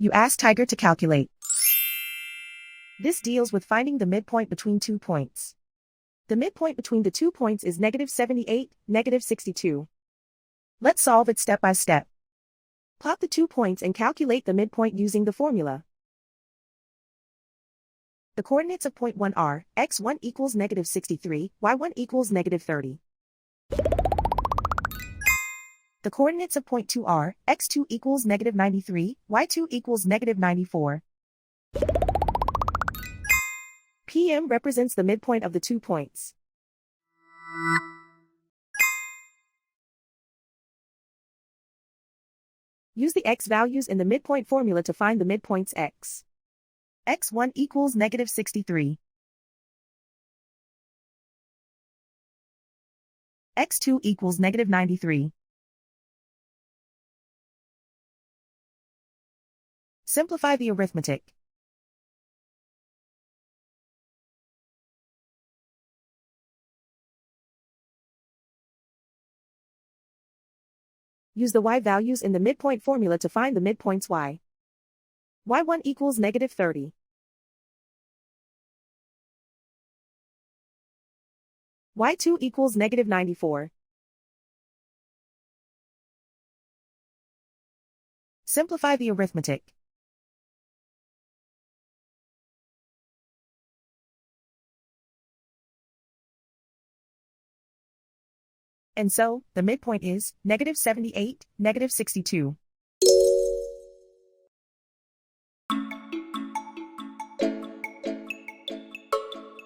You ask Tiger to calculate. This deals with finding the midpoint between 2 points. The midpoint between the 2 points is -78, -62. Let's solve it step by step. Plot the 2 points and calculate the midpoint using the formula. The coordinates of point 1 are, x1 equals -63, y1 equals -30. The coordinates of point 2 are, x2 equals -93, y2 equals -94. PM represents the midpoint of the 2 points. Use the x values in the midpoint formula to find the midpoints x. x1 equals -63. x2 equals -93. Simplify the arithmetic. Use the y values in the midpoint formula to find the midpoints y. y1 equals -30. y2 equals -94. Simplify the arithmetic. And so, the midpoint is -78, -62.